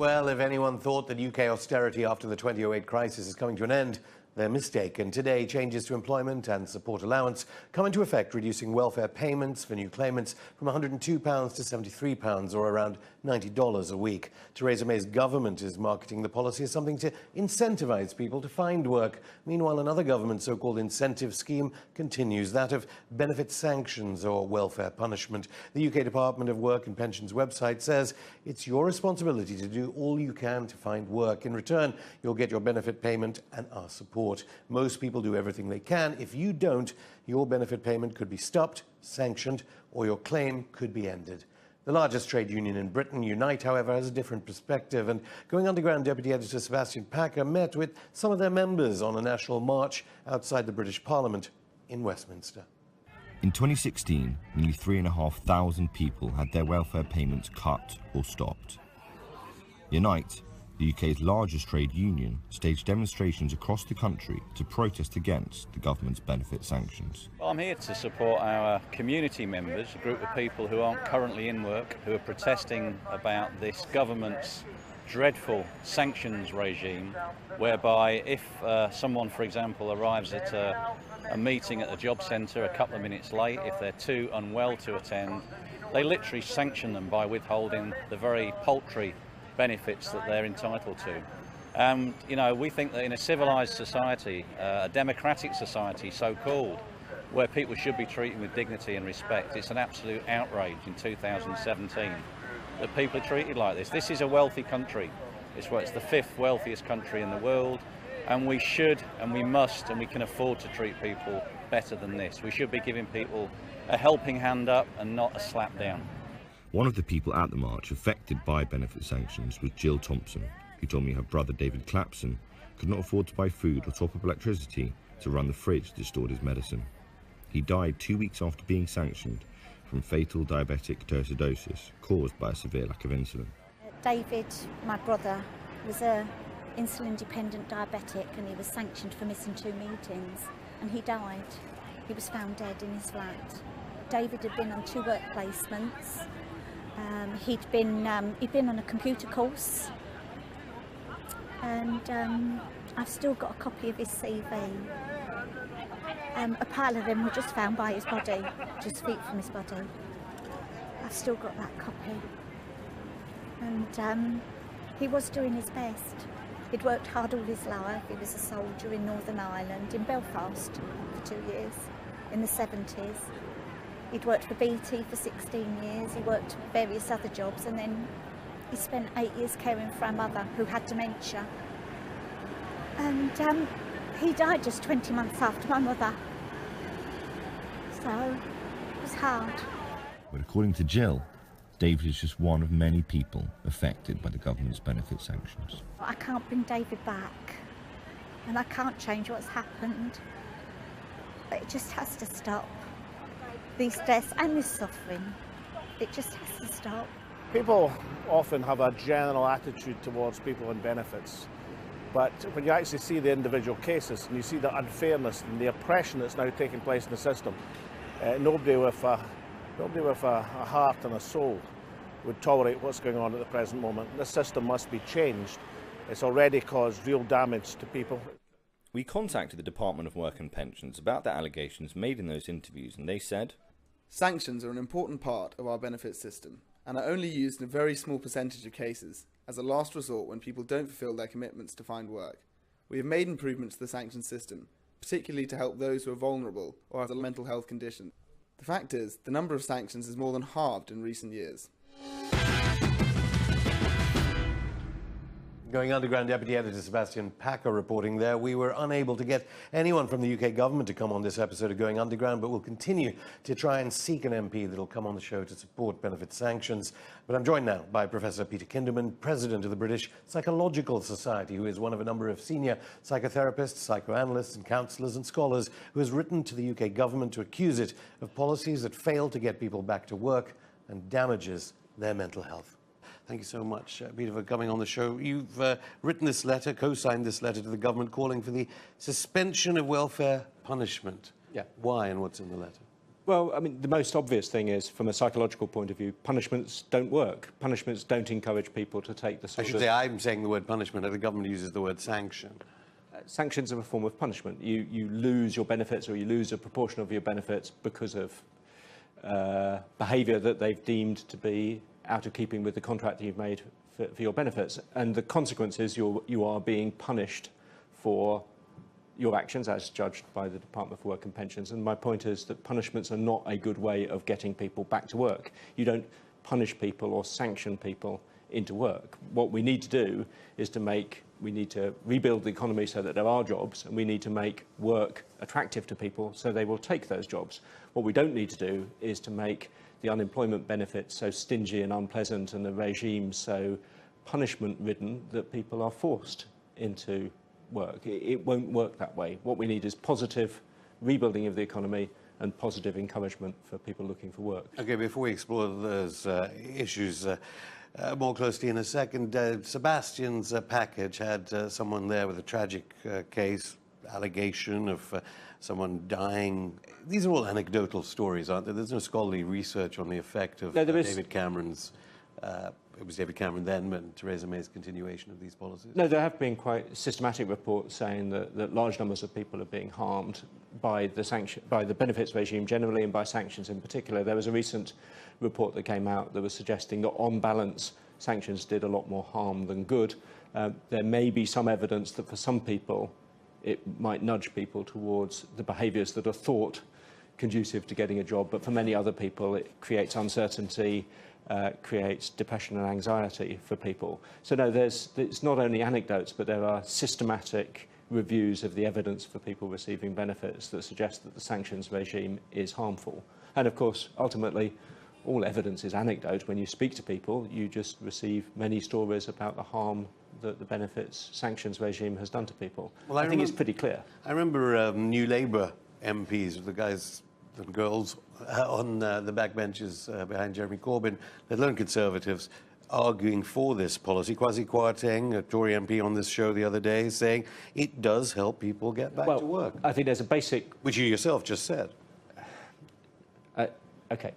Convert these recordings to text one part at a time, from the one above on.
Well, if anyone thought that UK austerity after the 2008 crisis is coming to an end, they're mistaken. Today, changes to employment and support allowance come into effect, reducing welfare payments for new claimants from £102 to £73, or around $90 a week. Theresa May's government is marketing the policy as something to incentivise people to find work. Meanwhile, another government so-called incentive scheme continues, that of benefit sanctions or welfare punishment. The UK Department of Work and Pensions website says it's your responsibility to do all you can to find work. In return, you'll get your benefit payment and our support. Most people do everything they can. If you don't, your benefit payment could be stopped, sanctioned, or your claim could be ended. The largest trade union in Britain, Unite, however, has a different perspective, and Going Underground Deputy Editor Sebastian Packer met with some of their members on a national march outside the British Parliament in Westminster. In 2016, nearly 3,500 people had their welfare payments cut or stopped. Unite, the UK's largest trade union, staged demonstrations across the country to protest against the government's benefit sanctions. I'm here to support our community members, a group of people who aren't currently in work, who are protesting about this government's dreadful sanctions regime, whereby if someone, for example, arrives at a meeting at the job centre a couple of minutes late, if they're too unwell to attend, they literally sanction them by withholding the very paltry benefits that they're entitled to. And, we think that in a civilised society, a democratic society so-called, where people should be treated with dignity and respect, it's an absolute outrage in 2017 that people are treated like this. This is a wealthy country. It's the fifth wealthiest country in the world, and we should and we must and we can afford to treat people better than this. We should be giving people a helping hand up and not a slap down. One of the people at the march affected by benefit sanctions was Jill Thompson, who told me her brother David Clapson could not afford to buy food or top up electricity to run the fridge that stored his medicine. He died 2 weeks after being sanctioned from fatal diabetic ketoacidosis caused by a severe lack of insulin. David, my brother, was an insulin-dependent diabetic, and he was sanctioned for missing 2 meetings, and he died. He was found dead in his flat. David had been on 2 work placements. He'd been on a computer course, and I've still got a copy of his CV. A pile of them were just found by his body, just feet from his body. I've still got that copy. And he was doing his best. He'd worked hard all his life. He was a soldier in Northern Ireland, in Belfast, for 2 years, in the 70s. He'd worked for BT for 16 years, he worked various other jobs, and then he spent 8 years caring for our mother, who had dementia. And he died just 20 months after my mother. So it was hard. But according to Jill, David is just one of many people affected by the government's benefit sanctions. I can't bring David back, and I can't change what's happened. But it just has to stop. These deaths and this suffering, it just has to stop. People often have a general attitude towards people on benefits, but when you actually see the individual cases and you see the unfairness and the oppression that's now taking place in the system, nobody with a heart and a soul would tolerate what's going on at the present moment. This system must be changed. It's already caused real damage to people. We contacted the Department of Work and Pensions about the allegations made in those interviews, and they said, "Sanctions are an important part of our benefit system and are only used in a very small percentage of cases as a last resort when people don't fulfil their commitments to find work. We have made improvements to the sanction system, particularly to help those who are vulnerable or have a mental health condition. The fact is, the number of sanctions has more than halved in recent years." Going Underground Deputy Editor Sebastian Packer reporting there. We were unable to get anyone from the UK government to come on this episode of Going Underground, but we'll continue to try and seek an MP that'll come on the show to support benefit sanctions. But I'm joined now by Professor Peter Kinderman, President of the British Psychological Society, who is one of a number of senior psychotherapists, psychoanalysts and counsellors and scholars who has written to the UK government to accuse it of policies that fail to get people back to work and damages their mental health. Thank you so much, Peter, for coming on the show. You've written this letter, co-signed this letter to the government calling for the suspension of welfare punishment. Yeah. Why and what's in the letter? Well, I mean, the most obvious thing is, from a psychological point of view, punishments don't work. Punishments don't encourage people to take the sort of... I'm saying the word punishment, and the government uses the word sanction. Sanctions are a form of punishment. You lose your benefits, or you lose a proportion of your benefits because of behaviour that they've deemed to be out of keeping with the contract that you've made for your benefits. And the consequence is you are being punished for your actions as judged by the Department for Work and Pensions. And my point is that punishments are not a good way of getting people back to work. You don't punish people or sanction people into work. What we need to do is we need to rebuild the economy so that there are jobs, and we need to make work attractive to people so they will take those jobs. What we don't need to do is to make the unemployment benefits so stingy and unpleasant, and the regime so punishment-ridden that people are forced into work. It won't work that way. What we need is positive rebuilding of the economy and positive encouragement for people looking for work. OK, before we explore those issues more closely in a second, Sebastian's package had someone there with a tragic case, allegation of someone dying. These are all anecdotal stories, aren't there? There's no scholarly research on the effect of David Cameron's... it was David Cameron then, but Theresa May's continuation of these policies. No, there have been quite systematic reports saying that large numbers of people are being harmed by the benefits regime generally, and by sanctions in particular. There was a recent report that came out that was suggesting that, on balance, sanctions did a lot more harm than good. There may be some evidence that for some people it might nudge people towards the behaviours that are thought conducive to getting a job, but for many other people it creates uncertainty, creates depression and anxiety for people. So no, it's not only anecdotes, but there are systematic reviews of the evidence for people receiving benefits that suggest that the sanctions regime is harmful. And of course, ultimately, all evidence is anecdote. When you speak to people, you just receive many stories about the harm that the benefits sanctions regime has done to people. Well, I think it's pretty clear. I remember New Labour MPs, the guys and girls on the backbenches behind Jeremy Corbyn, let alone Conservatives, arguing for this policy. Kwasi Kwarteng, a Tory MP on this show the other day, saying it does help people get back to work. I think there's a basic... Which you yourself just said. OK.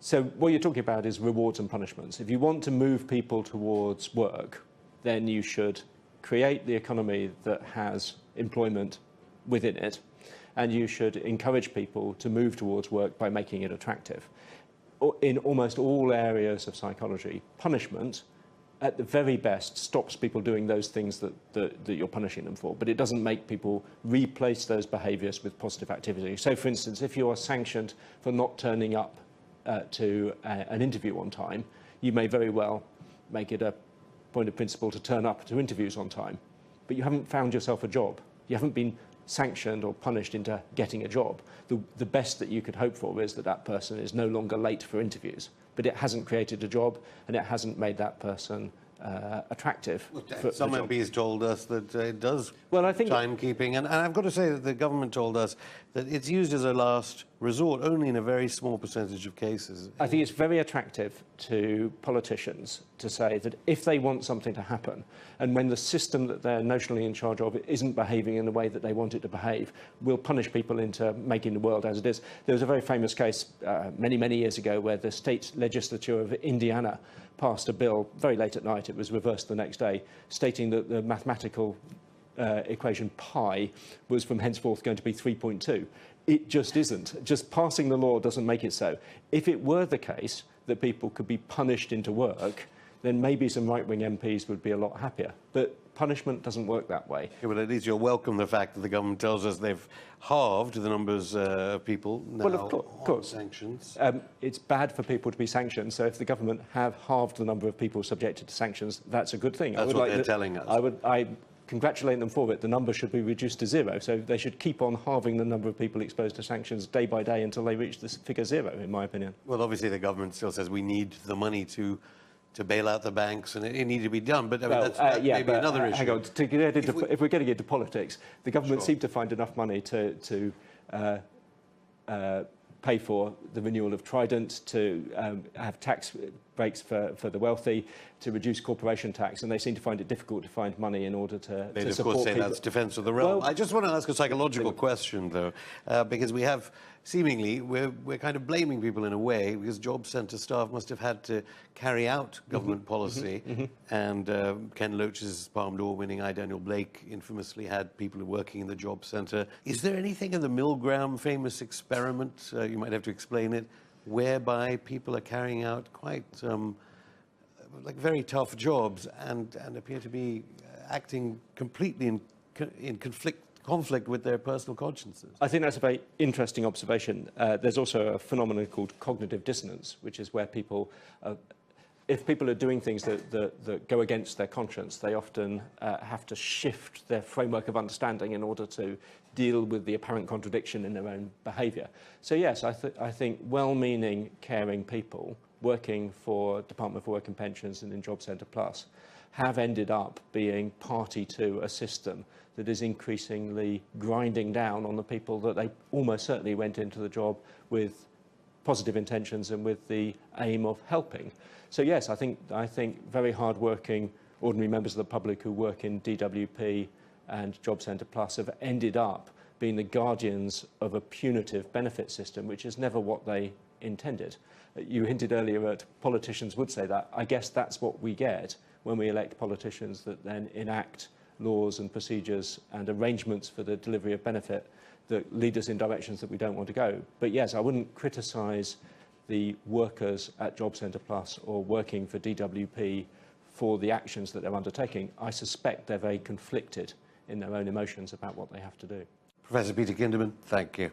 So what you're talking about is rewards and punishments. If you want to move people towards work, then you should create the economy that has employment within it, and you should encourage people to move towards work by making it attractive. In almost all areas of psychology, punishment, at the very best, stops people doing those things that you're punishing them for, but it doesn't make people replace those behaviours with positive activity. So, for instance, if you are sanctioned for not turning up to an interview on time, you may very well make it a point of principle to turn up to interviews on time, but you haven't found yourself a job. You haven't been sanctioned or punished into getting a job. The best that you could hope for is that that person is no longer late for interviews, but it hasn't created a job, and it hasn't made that person attractive. Some MPs told us that it does timekeeping, and I've got to say that the government told us that it's used as a last resort only in a very small percentage of cases. I think it's very attractive to politicians to say that if they want something to happen, and when the system that they're notionally in charge of isn't behaving in the way that they want it to behave, we'll punish people into making the world as it is. There was a very famous case many, many years ago where the state legislature of Indiana passed a bill very late at night. It was reversed the next day, stating that the mathematical equation pi was from henceforth going to be 3.2. It just isn't. Just passing the law doesn't make it so. If it were the case that people could be punished into work, then maybe some right-wing MPs would be a lot happier. But punishment doesn't work that way. Yeah, well, at least you'll welcome the fact that the government tells us they've halved the numbers of people now of course. Sanctions. It's bad for people to be sanctioned, so if the government have halved the number of people subjected to sanctions, that's a good thing. That's what they're telling us. I congratulate them for it. The number should be reduced to 0, so they should keep on halving the number of people exposed to sanctions day by day until they reach this figure 0, in my opinion. Well, obviously the government still says we need the money to bail out the banks, and it needed to be done. But I mean, that's maybe another issue. Hang on, if we're getting into politics, the government seemed to find enough money to pay for the renewal of Trident, to have tax breaks for the wealthy, to reduce corporation tax, and they seem to find it difficult to find money in order to They'd of support course say people. that's defence of the realm. Well, I just want to ask a psychological question, though, because we have, seemingly, we're kind of blaming people in a way, because job centre staff must have had to carry out government policy, and Ken Loach's Palme d'Or winning I, Daniel Blake, infamously had people working in the job centre. Is there anything in the Milgram famous experiment, you might have to explain it, whereby people are carrying out quite like very tough jobs and appear to be acting completely in conflict with their personal consciences? I think that's a very interesting observation. There's also a phenomenon called cognitive dissonance, which is where people, if people are doing things that go against their conscience, they often have to shift their framework of understanding in order to deal with the apparent contradiction in their own behaviour. So yes, I think well-meaning, caring people working for Department for Work and Pensions and in Job Centre Plus have ended up being party to a system that is increasingly grinding down on the people that they almost certainly went into the job with positive intentions and with the aim of helping. So yes, I think very hard-working ordinary members of the public who work in DWP and Job Centre Plus have ended up being the guardians of a punitive benefit system, which is never what they intended. You hinted earlier at politicians would say that. I guess that's what we get when we elect politicians that then enact laws and procedures and arrangements for the delivery of benefit that lead us in directions that we don't want to go. But yes, I wouldn't criticise the workers at Job Centre Plus or working for DWP for the actions that they're undertaking. I suspect they're very conflicted in their own emotions about what they have to do. Professor Peter Kinderman, thank you.